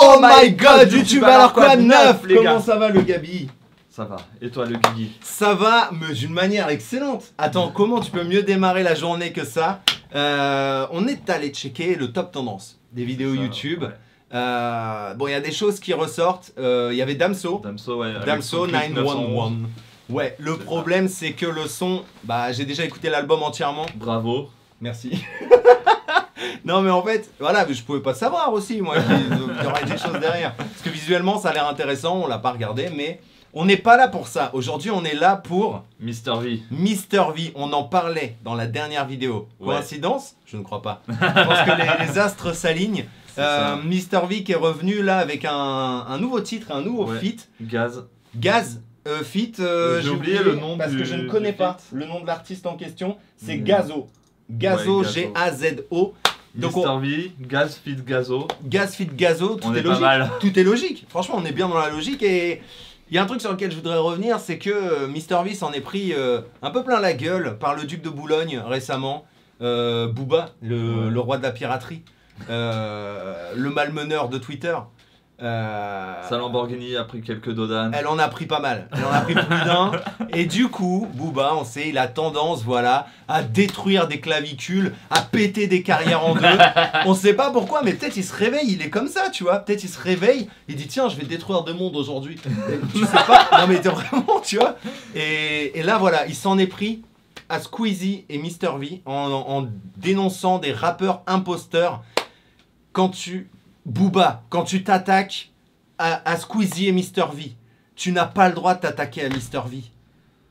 Oh my god, YouTube, alors quoi, neuf les gars. Comment ça va le Gabi? Ça va, et toi le Guigui? Ça va, mais d'une manière excellente. Attends, comment tu peux mieux démarrer la journée que ça? On est allé checker le top tendance des vidéos YouTube. Ouais. Bon, il y a des choses qui ressortent. Il y avait Damso. Damso, ouais. Damso 911. Ouais, le problème c'est que le son, bah j'ai déjà écouté l'album entièrement. Bravo. Merci. Non mais en fait, voilà, je pouvais pas savoir aussi moi qu'il y aurait des choses derrière. Parce que visuellement ça a l'air intéressant, on l'a pas regardé, mais on n'est pas là pour ça. Aujourd'hui on est là pour Mr V. Mr V, on en parlait dans la dernière vidéo. Ouais. Coïncidence? Je ne crois pas. Je pense que les astres s'alignent. Mr V qui est revenu là avec un nouveau titre, un nouveau feat. Gaz. Gaz. Feat, j'ai oublié le nom parce que je ne connais pas le nom de l'artiste en question. C'est Gazo. Gazo, G-A-Z-O. Mr V, Gaz feat Gazo. Gaz feat Gazo, tout est logique. Tout est logique. Franchement, on est bien dans la logique. Et il y a un truc sur lequel je voudrais revenir, c'est que Mr V s'en est pris un peu plein la gueule par le duc de Boulogne récemment. Booba, le roi de la piraterie. Le malmeneur de Twitter. Sa Lamborghini a pris quelques dodanes. Elle en a pris pas mal. Elle en a pris plus d'un. Et du coup, Booba, on sait, il a tendance, voilà, à détruire des clavicules, à péter des carrières en deux. On sait pas pourquoi, mais peut-être il se réveille, il est comme ça, tu vois. Peut-être il se réveille, il dit tiens, je vais détruire deux mondes aujourd'hui. Tu sais pas. Non mais vraiment, tu vois. Et là, voilà, il s'en est pris à Squeezie et Mr V en dénonçant des rappeurs imposteurs. Booba, quand tu t'attaques à Squeezie et Mr V, tu n'as pas le droit de t'attaquer à Mr V.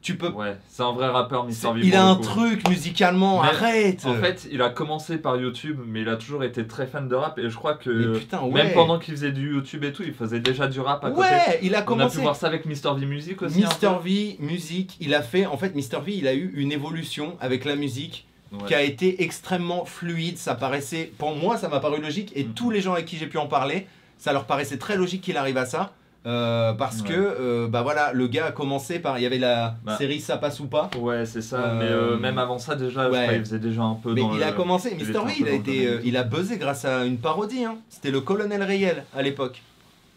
Tu peux... Ouais, c'est un vrai rappeur, Mr V. Il a un truc musicalement, mais arrête. En fait, il a commencé par YouTube, mais il a toujours été très fan de rap. Et je crois que putain, même pendant qu'il faisait du YouTube et tout, il faisait déjà du rap à côté. Ouais, il a commencé. On a pu voir ça avec Mr V Music aussi. Mr V Music, il a fait... En fait, Mr V, il a eu une évolution avec la musique. Ouais. Qui a été extrêmement fluide, ça paraissait, pour moi ça m'a paru logique et tous les gens avec qui j'ai pu en parler, ça leur paraissait très logique qu'il arrive à ça, parce que bah voilà, le gars a commencé par, il y avait la série Ça passe ou pas. Ouais c'est ça, mais même avant ça déjà, je crois il faisait déjà un peu mais il a commencé, Mr V il a buzzé grâce à une parodie, hein. C'était le Colonel Réel à l'époque.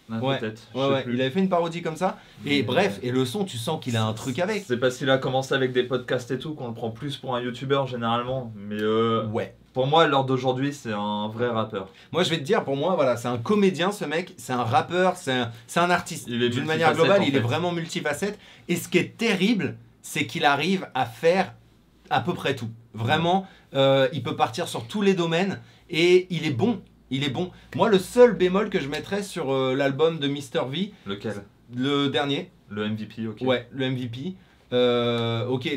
Peut-être. Ouais, il avait fait une parodie comme ça. Et bref, et le son, tu sens qu'il a un truc avec. C'est parce qu'il a commencé avec des podcasts et tout qu'on le prend plus pour un youtubeur généralement. Mais pour moi, à l'heure d'aujourd'hui, c'est un vrai rappeur. Moi, je vais te dire, pour moi, voilà, c'est un comédien, ce mec. C'est un rappeur, c'est un artiste. D'une manière globale, il est vraiment multifacette. Et ce qui est terrible, c'est qu'il arrive à faire à peu près tout. Vraiment, il peut partir sur tous les domaines. Et il est bon. Il est bon. Moi, le seul bémol que je mettrais sur l'album de Mr V... Lequel? Le dernier. Le MVP, ok. Ouais, le MVP. Ok,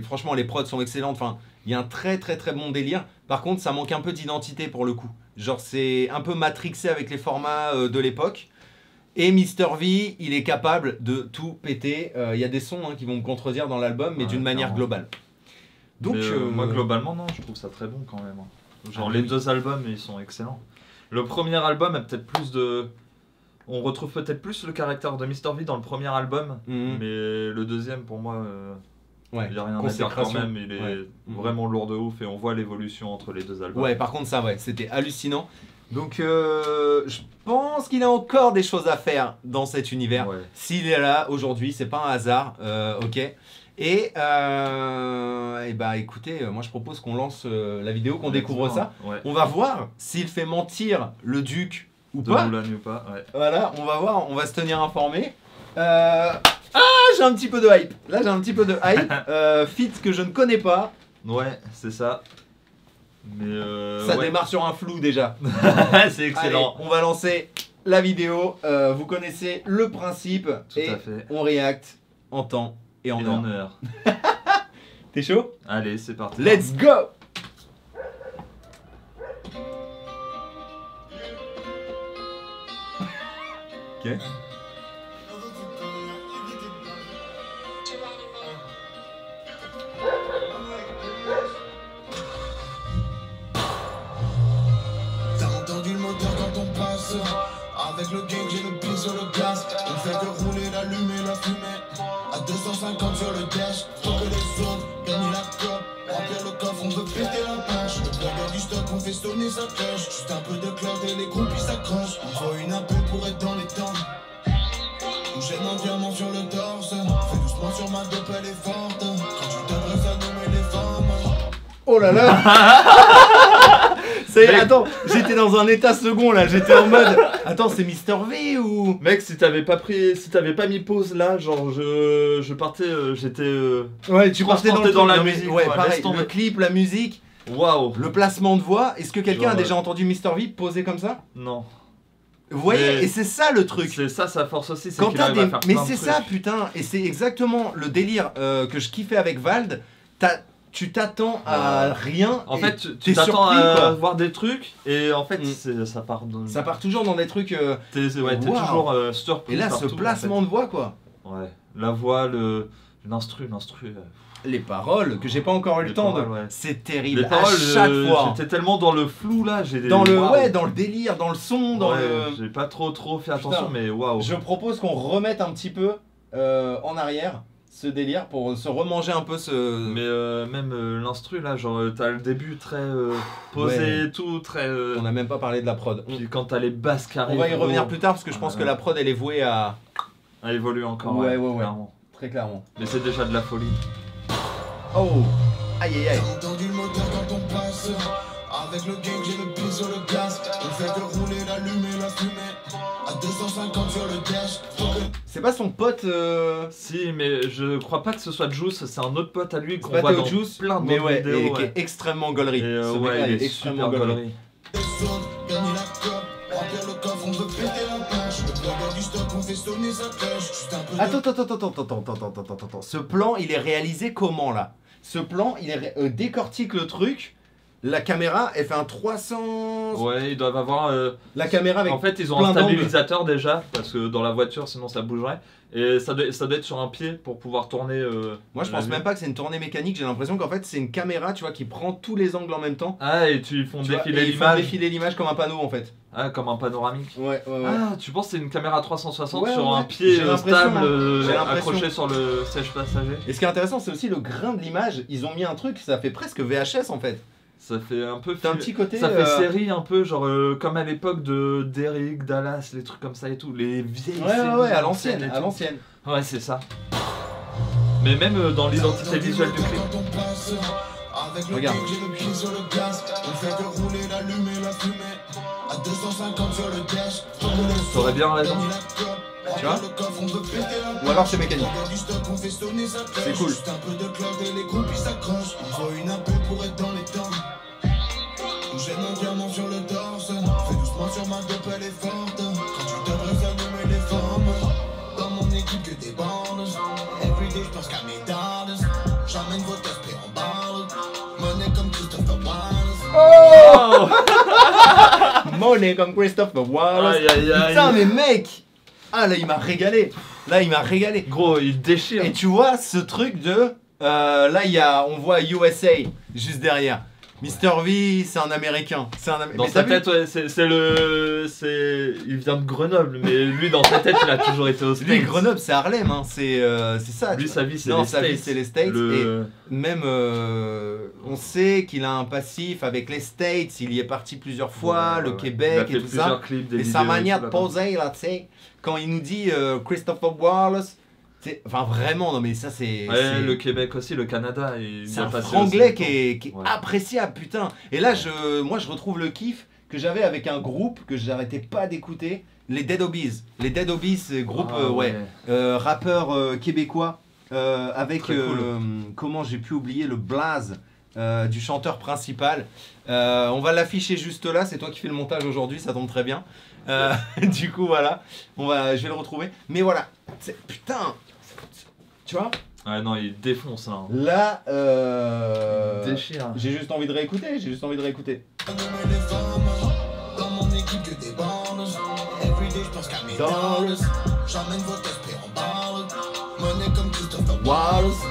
franchement, les prods sont excellentes. Enfin, il y a un très très très bon délire. Par contre, ça manque un peu d'identité pour le coup. Genre, c'est un peu matrixé avec les formats de l'époque. Et Mr V, il est capable de tout péter. Il y a des sons qui vont me contredire dans l'album, mais d'une manière globale. Donc, moi, globalement, non, je trouve ça très bon quand même. Genre les deux albums ils sont excellents. Le premier album a peut-être plus de... On retrouve peut-être plus le caractère de Mr V dans le premier album, mais le deuxième pour moi, il n'y a rien à dire quand même, il est vraiment lourd de ouf et on voit l'évolution entre les deux albums. Ouais, par contre ça c'était hallucinant. Donc je pense qu'il a encore des choses à faire dans cet univers. S'il est là aujourd'hui, c'est pas un hasard, ok. Et bah écoutez, moi je propose qu'on lance la vidéo, qu'on découvre ça. On va voir s'il fait mentir le duc ou pas. Ou pas. Voilà, on va voir, on va se tenir informé. Ah, j'ai un petit peu de hype. Là j'ai un petit peu de hype. Feat que je ne connais pas. Ouais, c'est ça. Mais ça démarre sur un flou déjà. C'est excellent. Allez, on va lancer la vidéo. Vous connaissez le principe. Tout à fait. On react en temps et en heure. T'es chaud? Allez, c'est parti. Let's go! Ok. T'as entendu le moteur quand on passe. Avec le gang, j'ai le pied sur le gaz. On fait que rouler, l'allumer, la fumée. À 250 sur le dash. Faut que les autres gagnent la cope. Remplir le coffre, on veut péter la page. Le blogueur du stock, on fait sonner sa cloche. Juste un peu de cloud et les groupies s'accrochent. On voit une elle est forte. Quand tu t'adresses à nous, mais les femmes. Oh là là. Attends, j'étais dans un état second là, j'étais en mode. Attends, c'est Mister V ou. Mec, si t'avais pas mis pause là, genre je partais, j'étais. Ouais, tu partais dans la musique. Ouais, quoi, pareil, le clip, la musique, waouh. le placement de voix. Est-ce que quelqu'un a Genre, déjà entendu Mister V poser comme ça? Non. Vous voyez, Mais et c'est ça le truc. C'est ça sa force aussi, c'est Quand qu'il t'as arrive à faire mais plein de c'est trucs. ça, putain, et c'est exactement le délire que je kiffais avec Vald. Tu t'attends à rien. En et fait, tu t'es t'attends surpris, à quoi. voir des trucs et en fait, Mm. ça part dans... Ça part toujours dans des trucs. T'es Waouh. toujours surpris. Et là, par ce tout, placement de voix, quoi. en fait. Ouais, la voix, l'instru. Les paroles, que j'ai pas encore eu le Les temps paroles, de. ouais. C'est terrible. Les paroles, à chaque fois. j'étais tellement dans le flou là, Dans le, waouh. ouais, dans le délire, dans le son, dans Ouais, le. J'ai pas trop fait attention, mais waouh. Je propose qu'on remette un petit peu en arrière ce délire pour se remanger un peu ce. Mais même l'instru là, genre t'as le début très posé Ouais. et tout, très. On n'a même pas parlé de la prod. Puis quand t'as les basses qui On arrivent. va y revenir oh, plus tard parce que je pense que la prod elle est vouée à. à évoluer encore. Ouais. Clairement. Très clairement. Mais c'est déjà de la folie. Oh! Aïe aïe aïe! T'as entendu le moteur quand on passe. Avec le gang, j'ai le pied sur le gaz. On fait que rouler, l'allumer, la fumée. À 250 sur le dash. C'est pas son pote. Si, mais je crois pas que ce soit Juice, c'est un autre pote à lui qu'on C'est pas voit Théo dans Juice, plein mais d'autres ouais, vidéos. et qui est extrêmement gaulerie. Et, Ce ouais, mec-là, il il est est extrêmement super gaulerie. gaulerie. Les zones, gagner la cope. Remplir le coffre, on veut péter la page. Le blogger du stock, on fait sonner sa cloche. Juste un peu de... Attends. Ce plan, il est réalisé comment là? Ce plan, il est décortique le truc. La caméra, elle fait un 300. Ouais, ils doivent avoir. La caméra avec. En fait, ils ont plein un d'angles. stabilisateur déjà, parce que dans la voiture, sinon ça bougerait. Et ça doit être sur un pied pour pouvoir tourner. Moi, je pense même pas que c'est une tournée mécanique. J'ai l'impression qu'en fait, c'est une caméra, tu vois, qui prend tous les angles en même temps. Ah, et tu font Tu vois, défiler et ils font l'image. défiler l'image comme un panneau en fait. Ah, comme un panoramique. Ouais. Ah, tu penses que c'est une caméra 360 Ouais, sur ouais. un pied J'ai l'impression, stable j'ai l'impression. accroché sur le siège passager? Et ce qui est intéressant, c'est aussi le grain de l'image. Ils ont mis un truc, ça fait presque VHS en fait. Ça fait un peu. T'as un petit côté. Ça fait série un peu, genre comme à l'époque de Derrick, Dallas, les trucs comme ça et tout. Les vieilles séries. Ouais, à anciennes l'ancienne, et à tout. l'ancienne. Ouais, c'est ça. Mais même dans l'identité visuelle du clip. Quand on passe. Avec le Regarde. gang, j'ai le pied sur le gaz. On fait que rouler, l'allumer, la fumée. À 250 sur le dash. T'aurais bien raison. Tu vois? Le coffre, on veut péter la Ou alors c'est mécanique. du stock, on fait sonner sa cloche. C'est cool. Juste un peu de cloud et les groupies s'accrochent. Il faut une AP pour être dans les temps. J'ai mon diamant sur le torse. Fais doucement sur ma dope, elle est forte. Quand tu t'adresses à nous, mais les femmes. Dans mon équipe que des bandes. Everyday, je pense qu'à mes dards. J'emmène vos tests en barre. Money comme Christopher Wallace. Oh! Money comme Christopher Wallace. Aïe, aïe, aïe. Putain, mais mec! Ah là, il m'a régalé. Là, il m'a régalé. Gros, il déchire. Et tu vois ce truc de. Là, on voit USA juste derrière. Mr. V, c'est un américain. Dans Mais sa t'as vu tête, ouais, il vient de Grenoble, mais lui, dans sa tête, il a toujours été au States. Lui, Grenoble, c'est Harlem, hein. C'est ça. Lui, tu sa vois. vie, c'est Non, les sa vie, States. c'est les States. Le- Et même, on sait qu'il a un passif avec les States. Il y est parti plusieurs fois, Ouais, le ouais. Québec Il a fait et tout ça. plusieurs clips, des Et vidéos sa manière tout de là-bas. poser, là, tu sais, quand il nous dit Christopher Wallace, enfin vraiment, non mais ça c'est. Ouais, le Québec aussi, le Canada. C'est un franglais qui est appréciable, putain. Et là, moi, je retrouve le kiff que j'avais avec un groupe que j'arrêtais pas d'écouter, les Dead Obies. Les Dead Obies, c'est groupe, rappeur québécois, avec, Très cool. comment j'ai pu oublier le blaze du chanteur principal. On va l'afficher juste là, c'est toi qui fais le montage aujourd'hui, ça tombe très bien. Du coup, voilà, je vais le retrouver. Mais voilà, putain, tu vois? Ouais, non, il défonce là. Là, Il déchire. j'ai juste envie de réécouter, Les femmes. Dans mon équipe que des bandes. Everyday, je pense qu'à mes dards. J'emmène vos tests en barre. Money comme Christopher Wallace.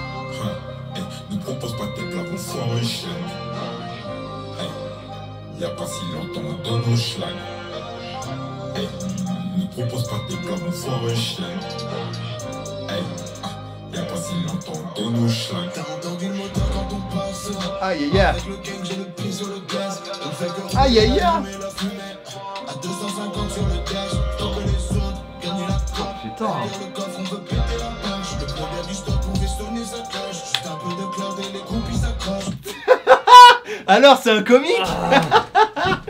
Ne propose pas tes plats qu'on soit un chien. Y'a pas si longtemps dans nos schlags. Ne propose pas tes plats qu'on soit un chien. Y'a pas si longtemps dans nos schlags. T'as entendu le moteur quand on passe. Aïe aïe aïe. Avec le gang, j'ai le pied sur le gaz. On fait que rouler, Aïe, aïe, aïe. allumer la fumée. À 250 sur le dash. Tant que les autres gagnent la cope. Putain. Derrière le coffre, on veut péter la page. Le progrès du stock, on fait sonner sa Alors, c'est un comique?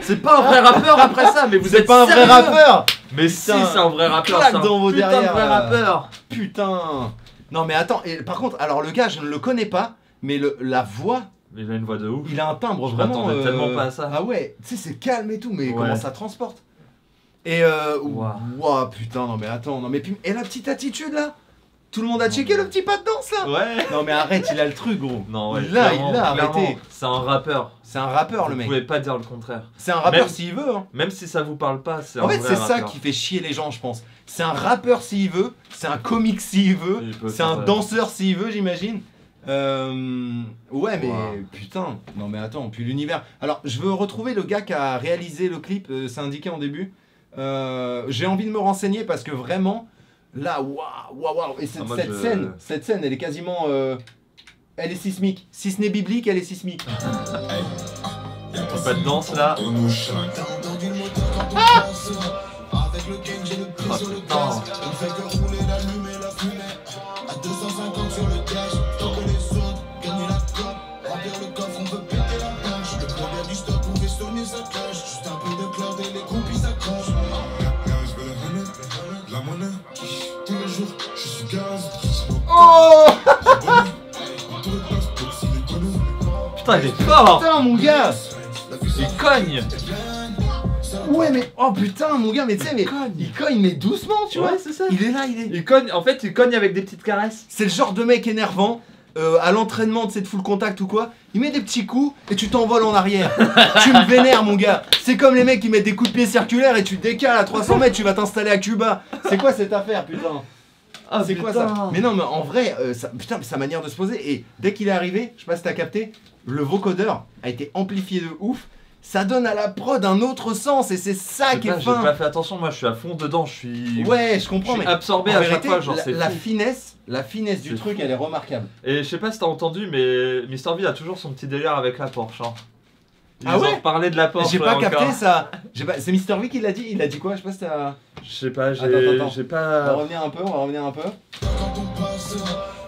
C'est pas un vrai rappeur après ça, mais vous C'est êtes pas un vrai sérieux? rappeur? Mais si, Putain, c'est un vrai rappeur, claque c'est un dans vos putain derrières, de vrai là. rappeur. Putain. Non, mais attends, et par contre, alors le gars, je ne le connais pas, mais la voix, Il a une voix de ouf. il a un timbre Je vraiment. m'attendais tellement pas à ça. Ah ouais, tu sais, c'est calme et tout, mais Ouais. comment ça transporte? Et Ouah. ouah, putain, non, mais attends, non, mais puis, et la petite attitude là? Tout le monde a checké le petit pas de danse là? Ouais. Non, mais arrête, il a le truc, gros. Non, ouais. il l'a, clairement, arrêté. clairement, c'est un rappeur. C'est un rappeur, le Vous mec. pouvez pas dire le contraire. C'est un rappeur Même- s'il veut, hein. Même si ça vous parle pas, c'est En un fait, vrai c'est ça rappeur. qui fait chier les gens, je pense. C'est un rappeur s'il veut, c'est un comique s'il veut, Il peut c'est faire un ça. danseur s'il veut, j'imagine. Ouais, mais Wow. putain, non mais attends, puis l'univers. Alors, je veux retrouver le gars qui a réalisé le clip, c'est indiqué en début. J'ai envie de me renseigner parce que vraiment, là, waouh. Et Ah, moi, cette scène, elle est quasiment. Elle est sismique. Si ce n'est biblique, elle est sismique. Pas de danse là. T'as entendu le moteur quand on passe. Avec le gang, j'ai le pied sur le putain. gaz. On fait que rouler, l'allumer, la fumée. À 250 sur le dash. Stopper les autres, gagner la cote. Remplir le coffre, on veut péter la page. Le problème du stock, on fait sonner sa cloche. Juste un peu de cloud et les groupies s'accrochent. Je veux le honey, la monnaie. Tous les jours, je suis sous gaz. Oh Tout le place pour s'il est connu. Putain, il est fort. putain, mon gars. Il cogne. Ouais, mais oh putain, mon gars, mais tu sais, mais cogne. il cogne, mais doucement, tu vois. Ouais, c'est ça. Il est là, il est. Il cogne. En fait, il cogne avec des petites caresses. C'est le genre de mec énervant. À l'entraînement, tu sais, de full contact ou quoi, il met des petits coups et tu t'envoles en arrière. Tu me vénères, mon gars. C'est comme les mecs qui mettent des coups de pied circulaires et tu décales à 300 mètres, tu vas t'installer à Cuba. C'est quoi cette affaire, putain? Ah, C'est quoi putain. ça? Mais non, mais en vrai, putain, sa manière de se poser. Et dès qu'il est arrivé, je sais pas si t'as capté, le vocodeur a été amplifié de ouf. Ça donne à la prod un autre sens et c'est ça qui est J'ai fin. pas fait attention, moi je suis à fond dedans, je suis. Ouais, je comprends, je suis mais absorbé en à chaque vérité, fois, genre c'est la fou. finesse du C'est truc, fou. elle est remarquable. Et je sais pas si t'as entendu, mais Mr. V a toujours son petit délire avec la Porsche. Hein. Ils Ah ouais ont parlé de la Porsche. J'ai là, pas encore. capté ça. C'est Mister V qui l'a dit. Il a dit quoi? Je sais pas si t'as. Je sais pas, Attends. j'ai On va pas. revenir un peu. Quand on passe.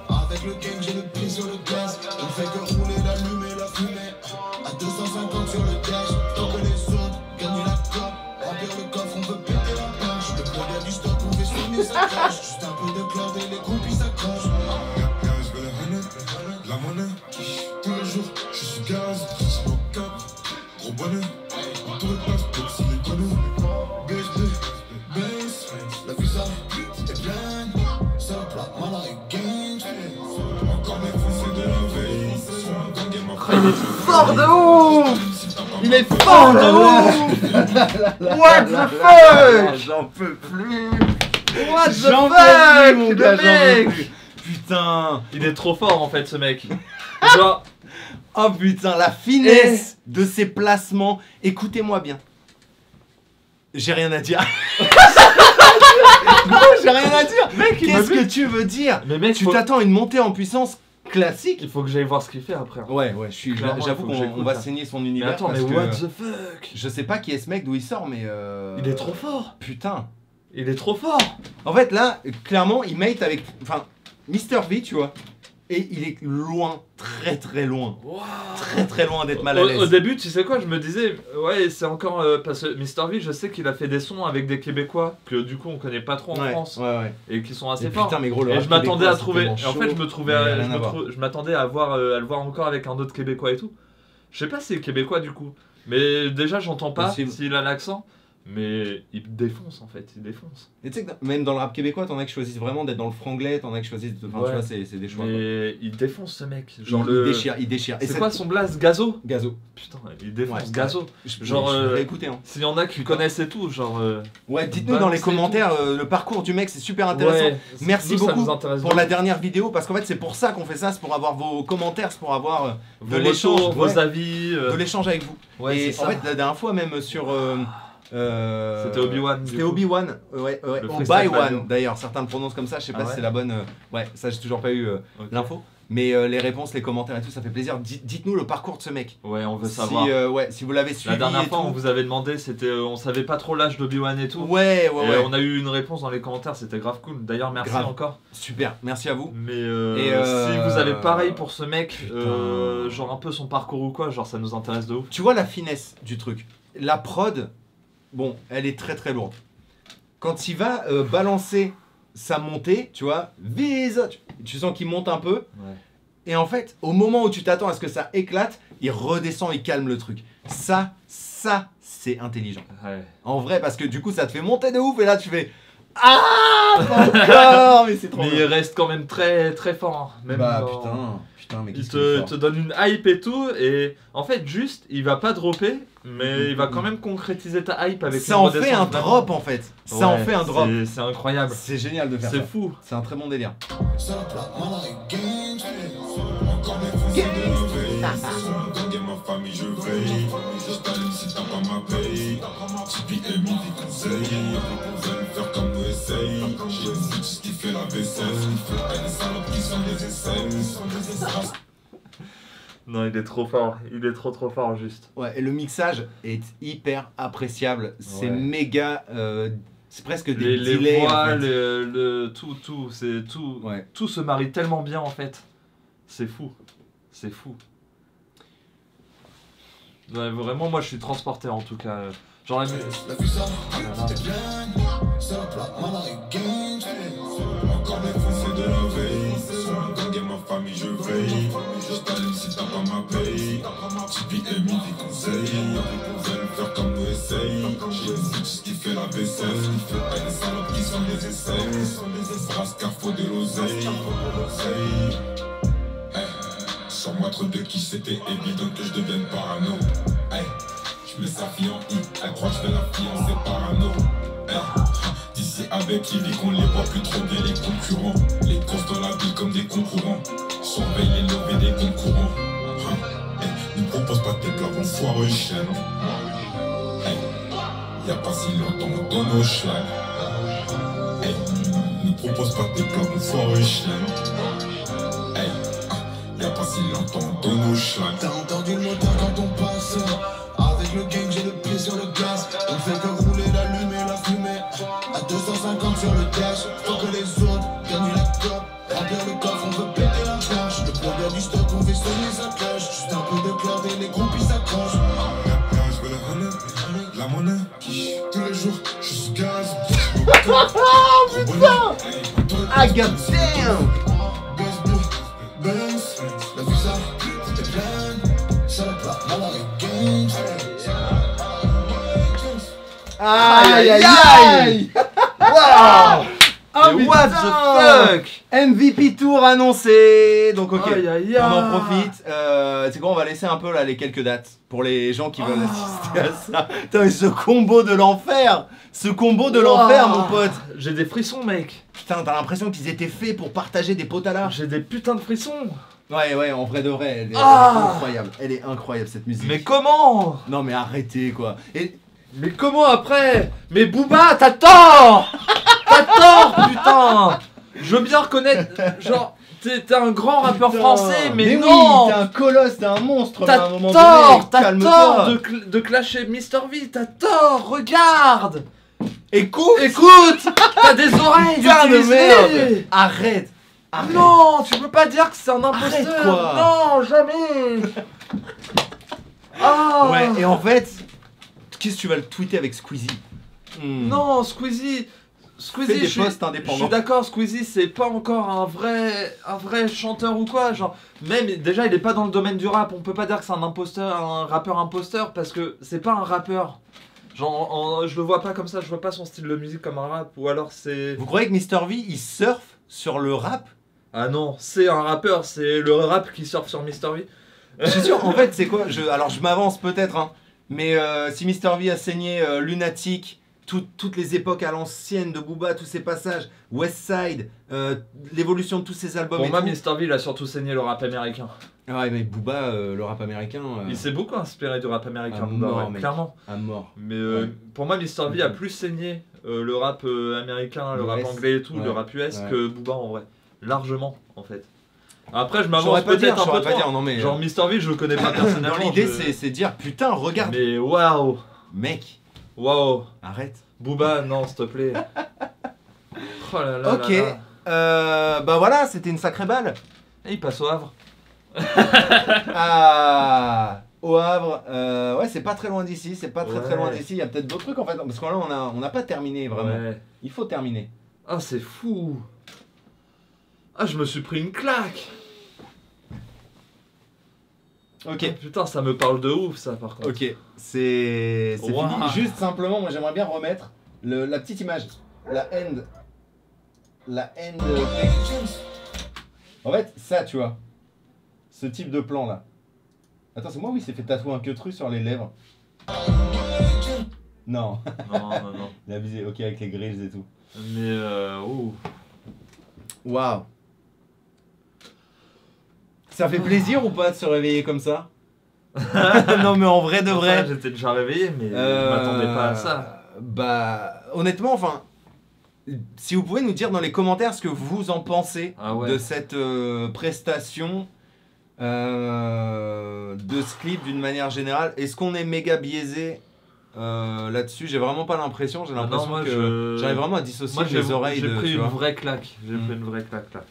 Avec le gang, j'ai le pied sur le gaz. On fait que rouler, l'allumer, la fumée. À 250 sur le dash. Stopper les autres, gagner la cote. Remplir le coffre, on veut péter la page. Le problème du stock, on fait sonner sa cloche. Juste un peu de cloud et les groupies s'accrochent. Je veux le honey, la monnaie. Tous les jours, je suis sous gaz. Mon cap, gros bonnet. Tout le place pour s'il est connu. BSB, bass, la visa est pleine. Ça plaque mal avec gang. Encore mes français de la veille. Son gang et ma Fort de ouf. Il est Oh fort de ouf. What the fuck? J'en peux plus. What the J'en fuck, peux mon plus, gars, le j'en peux mec. plus. Putain. Il est trop fort en fait ce mec. Genre, Oh putain, la finesse de ses placements. Écoutez-moi bien. J'ai rien à dire. Gros, j'ai rien à dire. mec, il Qu'est-ce me que fait- tu veux dire? Mais mec, Tu t'attends à une montée en puissance classique? il faut que j'aille voir ce qu'il fait après. hein. Ouais, Clairement, j'avoue faut que qu'on j'écoute, on va là. saigner son Mais univers. attends, mais parce what que the fuck? je sais pas qui est ce mec, d'où il sort, mais Il est trop fort. putain. Il est trop fort. En fait, là, clairement, il mate avec. Enfin, Mister V, tu vois. Et il est loin, très très loin. Très très loin d'être mal à Au l'aise. début, tu sais quoi, je me disais, ouais, c'est encore. Parce que Mr. V, je sais qu'il a fait des sons avec des Québécois, que du coup on connaît pas trop en Ouais, France, ouais. et qui sont assez Et forts. putain, mais gros, le Et rap je m'attendais québécois, à c'est trouver. tellement Et en fait, chaud. je me trouvais, Mais rien à voir. je m'attendais à le voir encore avec un autre Québécois et tout. Je sais pas si c'est Québécois du coup, mais déjà j'entends pas Possible. s'il a l'accent, mais il défonce en fait, il défonce. Et tu sais que même dans le rap québécois, t'en as qui choisissent vraiment d'être dans le franglais, t'en as qui choisissent. Enfin, Ouais. tu vois, c'est des choix. quoi. Mais il défonce ce mec. Genre il déchire, il déchire. Et C'est ça- quoi son blaze? Gazo? Gazo. Putain, il défonce Ouais, Gazo. Genre, je vais écouter. Hein. S'il y en a qui connaissent et tout, genre. Ouais, dites-nous dans les balancez commentaires le parcours du mec, c'est super intéressant. Ouais, Merci nous, ça beaucoup nous intéresse pour la beaucoup. dernière vidéo, parce qu'en fait, c'est pour ça qu'on fait ça, c'est pour avoir vos commentaires, c'est pour avoir Vos de l'échange, retours, vos ouais. avis. de l'échange avec vous. Ouais, Et c'est en ça. fait, la dernière fois, même sur. C'était Obi-Wan, du C'était coup. Obi-Wan, ouais, Le ou freestyle By-Wan Mario. d'ailleurs, certains le prononcent comme ça, je sais pas Ah si ouais c'est la bonne. Ouais, ça j'ai toujours pas eu Ok. l'info. Mais les réponses, les commentaires et tout, ça fait plaisir. Dites-nous le parcours de ce mec. Ouais, on veut savoir. Si vous l'avez suivi. La dernière fois, tout. on vous avait demandé, c'était, on savait pas trop l'âge d'Obi-Wan et tout. Ouais. On a eu une réponse dans les commentaires, c'était grave cool. D'ailleurs, merci encore. Super, merci à vous. Mais si vous avez pareil pour ce mec, genre un peu son parcours ou quoi, genre ça nous intéresse de ouf. Tu vois la finesse du truc. La prod, bon, elle est très très lourde. Quand il va balancer sa montée, tu vois, vise, tu sens qu'il monte un peu. Ouais. Et en fait, au moment où tu t'attends à ce que ça éclate, il redescend, il calme le truc. Ça, c'est intelligent. Ouais. En vrai, parce que du coup, ça te fait monter de ouf et là, tu fais ah, pas encore, mais c'est trop Mais bien. il reste quand même très très fort. Hein. Même Bah dans- putain, mais Il qu'est-ce qu'il est te fort. donne une hype et tout, et en fait, juste, il va pas dropper, mais il va quand même concrétiser ta hype avec Ça une en fait redescente un vraiment. drop en fait. Ça en Ouais, fait un drop. C'est incroyable. C'est génial de faire ça. C'est fou. C'est un très bon délire. C'est la plaque, mal avec gang. Encore des fois c'est de la veille. Sur mon gang et ma famille je veille. Je t'allume si t'as pas ma paye. Tipeee et mille conseils. Veulent faire comme nous essaye. J'ai une bitch qui fait la vaisselle. Elle est salope qui sont des aisselles. Non, il est trop fort. Il est trop fort, juste. Ouais, et le mixage est hyper appréciable. C'est Ouais. méga. C'est presque des Les delays. voix, en fait. tout, c'est tout. Ouais. Tout se marie tellement bien en fait. C'est fou. C'est fou. Ouais, vraiment, moi je suis transporté en tout cas. Genre la musique. La vue ça, t'es pleine. C'est la plaque, mal avec gang. Encore des fois c'est de la veille. Sur mon gang et ma famille je veille. Je t'allume si t'as pas ma paye. Tipeee et mille conseils. Veulent faire comme nous essaye. J'ai une bitch qui fait la vaisselle. Elle est salope qui sont des aisselles. Brasse car faut de l'oseille. Sur moi trop de qui c'était évident que je devienne parano. Je mets sa fille en I, elle croit que je vais la fiancer parano. D'ici avec Ivy qu'on les voit plus trop bien les concurrents. Les courses dans la ville comme des concurrents. Surveille les levées des concurrents. Ne propose pas tes plats, vont foireux chaîne. Y'a pas si longtemps dans nos schlags. Ne propose pas tes plats, vont foireux chaîne. Y'a pas si longtemps dans nos schlags. T'as entendu le moteur quand on passe. Avec le gang, j'ai le pied sur le gaz. On fait que rouler, l'allumer, la fumée. À 250 sur le dash. Faut que les autres gagnent la cope. Remplir le coffre, on veut péter la cage. Le problème du stock, on fait sonner sa cloche. Juste un peu de cloud et les groupies s'accrochent. Je veux la honey, la monnaie. Tous les jours, je suis sous gaz. Ah, goddamn! La vue ça, t'es pleine. C'est la plaque, mal avec gang. Aïe aïe aïe! Waouh! Oh, mais what the fuck! MVP Tour annoncé! Donc ok, Aïe, aïe, on en aïe. profite. C'est quoi, on va laisser un peu là les quelques dates pour les gens qui veulent assister à ça. Putain, mais ce combo de l'enfer! Ce combo de l'enfer, mon pote! J'ai des frissons, mec. Putain, t'as l'impression qu'ils étaient faits pour partager des potes à l'art. J'ai des putains de frissons. Ouais, en vrai de vrai, elle est Ah! incroyable. Elle est incroyable cette musique. Mais comment? Non mais arrêtez quoi. Et Mais comment après? Mais Booba, t'as tort! T'as tort, putain! Je veux bien reconnaître, genre, t'es un grand rappeur Putain. français, mais oui, non! t'es un colosse, t'es un monstre. mais à un moment T'as donné, calme-toi. tort de clasher Mr V, t'as tort, regarde! Écoute, Écoute! T'as des oreilles, putain de utilise-les. merde. Arrête. Non, tu peux pas dire que c'est un Arrête, imposteur! quoi. Non, jamais! Ah! Ouais, et en fait, qu'est-ce que tu vas le tweeter avec Squeezie? Non, Squeezie, Fais des posts je indépendants. suis d'accord, Squeezie, c'est pas encore un vrai chanteur ou quoi, genre, même, déjà, il est pas dans le domaine du rap, on peut pas dire que c'est un imposteur, un rappeur imposteur, parce que c'est pas un rappeur. Genre, je le vois pas comme ça, je vois pas son style de musique comme un rap, ou alors c'est... Vous croyez que Mr V, il surfe sur le rap? Ah non, c'est un rappeur, c'est le rap qui surfe sur Mr V. Je suis sûr, en fait, c'est quoi? Alors, je m'avance peut-être, hein, mais si Mr V a saigné Lunatic, toutes les époques à l'ancienne de Booba, tous ses passages, Westside, l'évolution de tous ses albums Pour et moi, tout. Mr V, il a surtout saigné le rap américain. Ouais, mais Booba, le rap américain, Il s'est beaucoup inspiré du rap américain, à Booba, mort, ouais, mec. clairement. à mort. Mais Ouais. pour moi, Mr V a plus saigné le rap américain, le rap US, anglais et tout, ouais, le rap US ouais. que Booba en vrai. Largement, en fait. Après, je Je m'avance saurais pas dire, peut-être un peu trop. non mais... Genre Mister V, je le connais pas personnellement. dans l'idée, je- c'est dire, putain, regarde. Mais waouh, Mec, waouh. arrête. Booba, non, s'il te plaît. Oh là là. Ok, là là. bah voilà, c'était une sacrée balle. Et il passe au Havre. Ah, au Havre, ouais, c'est pas très loin d'ici, c'est pas très Ouais. loin d'ici. Il y a peut-être d'autres trucs en fait, parce que là, on n'a pas terminé vraiment. Ouais. Il faut terminer. Ah, c'est fou. Ah, je me suis pris une claque. Ok, Oh, putain, ça me parle de ouf, ça, par contre. ok, c'est Wow. fini. Juste simplement, moi j'aimerais bien remettre la petite image, la end. En fait, ça, tu vois, ce type de plan là. Attends, c'est moi ou il s'est fait tatouer un queutru sur les lèvres? Non, Non, non, non. il a abusé, ok, avec les grilles et tout. Mais, ouh. Waouh. Ça fait plaisir ou pas de se réveiller comme ça? Non mais en vrai de Enfin, vrai. j'étais déjà réveillé, mais je m'attendais pas à ça. Bah honnêtement, enfin, si vous pouvez nous dire dans les commentaires ce que vous en pensez Ah ouais. de cette prestation, de ce clip d'une manière générale. Est-ce qu'on est méga biaisé là-dessus? J'ai vraiment pas l'impression. J'ai Ah non, l'impression moi, que je- j'arrive vraiment à dissocier Moi, les oreilles j'ai de. pris tu une vois. vraie claque. J'ai Mm. pris une vraie claque là.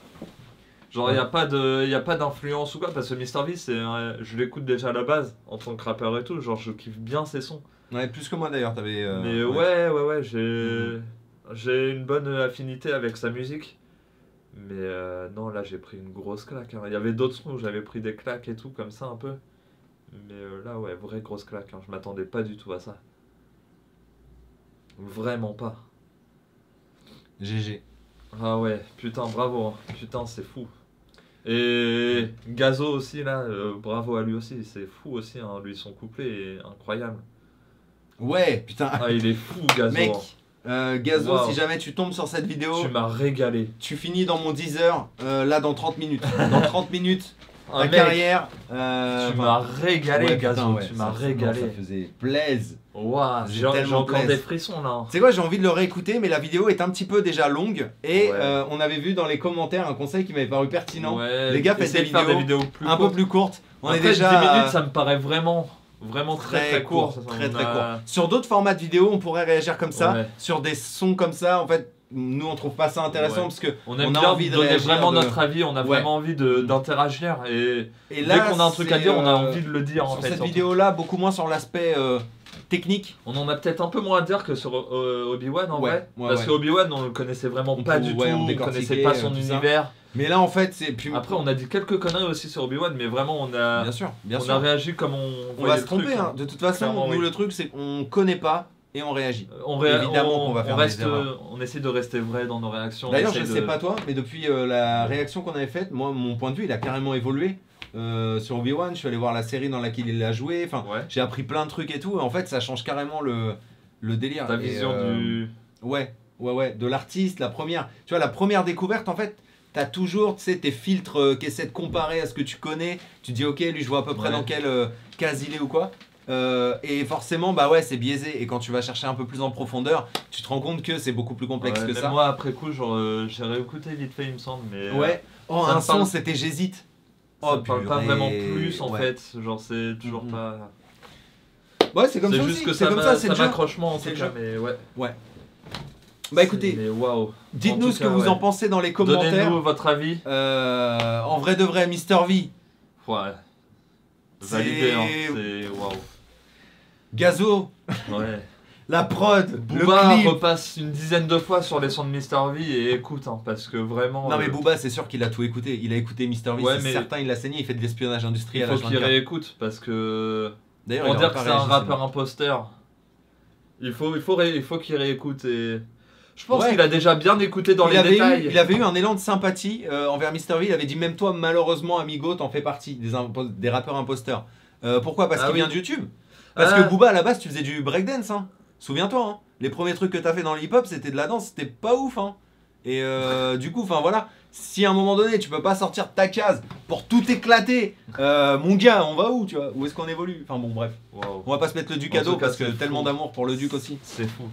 Genre, il n'y a pas d'influence ou quoi, parce que Mr. V, je l'écoute déjà à la base, en tant que rappeur et tout. Genre, je kiffe bien ses sons. Ouais, plus que moi d'ailleurs. T'avais. Mais ouais, j'ai une bonne affinité avec sa musique. Mais non, là, j'ai pris une grosse claque. Hein. Il y avait d'autres sons où j'avais pris des claques et tout, comme ça, un peu. Mais là, ouais, vraie grosse claque. Hein. Je m'attendais pas du tout à ça. Vraiment pas. GG. Ah ouais, putain, bravo. Hein. Putain, c'est fou. Et Gazo aussi, là, bravo à lui aussi. C'est fou aussi, hein. Lui, son couplet est incroyable. Ouais, putain. Ah, il est fou, Gazo. Mec, hein. Gazo, Wow. si jamais tu tombes sur cette vidéo, Tu m'as régalé. tu finis dans mon Deezer là dans 30 minutes. Dans 30 minutes, Ah, ta mec, carrière. tu m'as régalé, ouais, Gazo. putain, ouais, tu m'as ça, régalé. Ça faisait plaise. Waouh, J'ai j'ai tellement encore plaise. des frissons là. C'est quoi, j'ai envie de le réécouter, mais la vidéo est un petit peu déjà longue. Et Ouais. on avait vu dans les commentaires un conseil qui m'avait paru pertinent. Ouais, Les gars, faites essayez des de faire vidéos plus un peu courtes. plus courte. On Après, est déjà 10 minutes, ça me paraît vraiment très court. Ça, très on très a- court. Sur d'autres formats de vidéos, on pourrait réagir comme ça. Ouais. Sur des sons comme ça, en fait, nous on trouve pas ça intéressant Ouais. parce que On aime on a bien envie de donner réagir vraiment de- notre avis, on a Ouais. vraiment envie d'interagir. Et et dès qu'on a un truc à c'est, dire, on a envie de le dire en sur fait. cette surtout. vidéo-là, beaucoup moins sur l'aspect technique. On en a peut-être un peu moins à dire que sur Obi-Wan en Ouais, vrai. ouais, parce ouais. que Obi-Wan, on le connaissait vraiment On pas peut- du ouais, on tout, on décortiquait, connaissait pas son tout ça. univers. Mais là, en fait, c'est plus. Après, on a dit quelques conneries aussi sur Obi-Wan, mais vraiment, on a, bien sûr, bien on sûr. a réagi comme on On voyait va se le truc, tromper. hein. Hein. De toute façon, Clairement, nous oui. le truc, c'est qu'on connaît pas et on réagit. Évidemment qu'on va faire des erreurs. on essaie de rester vrai dans nos réactions. on D'ailleurs, je essaie sais de- pas toi, mais depuis la réaction qu'on avait faite, moi, mon point de vue, il a carrément évolué. Sur Obi-Wan, je suis allé voir la série dans laquelle il a joué. Enfin, Ouais. j'ai appris plein de trucs et tout. Et en fait, ça change carrément le délire. Ta Et, vision du. Ouais, de l'artiste, la première. Tu vois, la première découverte, en fait, t'as toujours, tu sais, tes filtres qui essaient de comparer à ce que tu connais. Tu dis, ok, lui, je vois à peu près Ouais. dans quelle case il est ou quoi. Et forcément, bah ouais, c'est biaisé. Et quand tu vas chercher un peu plus en profondeur, tu te rends compte que c'est beaucoup plus complexe Ouais, que même ça. moi, après coup, genre, j'ai réécouté vite fait, il me semble. Mais, Ouais. Oh, ça un me parle- son, c'était J'hésite. Ça Oh, me parle pas purée. vraiment plus en Ouais. fait. Genre, c'est toujours Mhm. pas. Ouais, c'est comme C'est ça juste aussi. que C'est ça comme ça, c'est le jeu. m'accroche moins en C'est tout le cas, jeu. mais ouais. Bah écoutez, Mais waouh. dites-nous En ce tout que cas, vous ouais. en pensez dans les commentaires. Donnez-nous votre avis. En vrai de vrai, Mr V, Ouais. C'est- Validé, hein. C'est waouh. Gazo, Ouais. la prod, Booba le clip. repasse une dizaine de fois sur les sons de Mr. V et écoute, hein, parce que vraiment. Non mais Booba, c'est sûr qu'il a tout écouté. Il a écouté Mr V, Ouais, c'est mais- certain, il l'a saigné, il fait de l'espionnage il industriel. faut à qu'il 24. réécoute parce que. D'ailleurs, Pour il dire aurait que pas c'est un réagi, rappeur bon. imposteur. Il faut qu'il réécoute et. Je pense Ouais. qu'il a déjà bien écouté dans il les avait détails. il avait eu un élan de sympathie envers Mr V. Il avait dit même toi, malheureusement, amigo, t'en fais partie des rappeurs imposteurs. Pourquoi? Parce Ah qu'il oui. vient de YouTube. Parce Ah. que Booba, à la base, tu faisais du breakdance. Hein. Souviens-toi, hein. Les premiers trucs que t'as fait dans le hip-hop, c'était de la danse. C'était pas ouf. Hein. Et du coup, enfin voilà. Si à un moment donné, tu peux pas sortir de ta case pour tout éclater, mon gars, on va où, tu vois? Où est-ce qu'on évolue? Enfin bon, bref. Waouh. On va pas se mettre le duc En à dos tout cas, parce que c'est tellement fou. d'amour pour le duc aussi. C'est fou.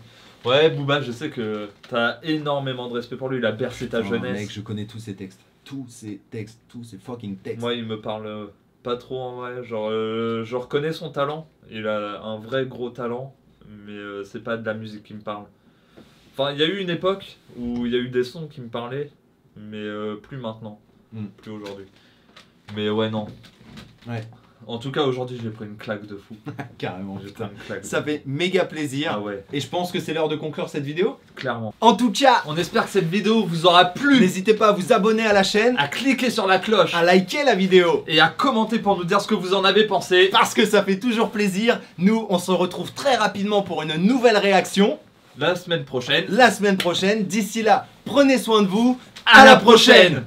Ouais, Booba, je sais que t'as énormément de respect pour lui. Il a bercé ta Oh, jeunesse. mec, je connais tous ces textes. tous ces textes, tous ces fucking textes. Moi, il me parle pas trop en vrai. Genre, je reconnais son talent. Il a un vrai gros talent, mais c'est pas de la musique qui me parle. Enfin, il y a eu une époque où il y a eu des sons qui me parlaient, mais plus maintenant, plus aujourd'hui. Mais ouais, non. Ouais. En tout cas, aujourd'hui, j'ai pris une claque de fou. Carrément, J'ai putain. pris une claque. Ça fait méga plaisir. Ah ouais, Et je pense que c'est l'heure de conclure cette vidéo. clairement. En tout cas, On espère que cette vidéo vous aura plu. n'hésitez pas à vous abonner à la chaîne, À cliquer sur la cloche à liker la vidéo. et à commenter pour nous dire ce que vous en avez pensé. Parce que ça fait toujours plaisir. Nous, on se retrouve très rapidement pour une nouvelle réaction La semaine prochaine. la semaine prochaine. D'ici là, prenez soin de vous. À la prochaine.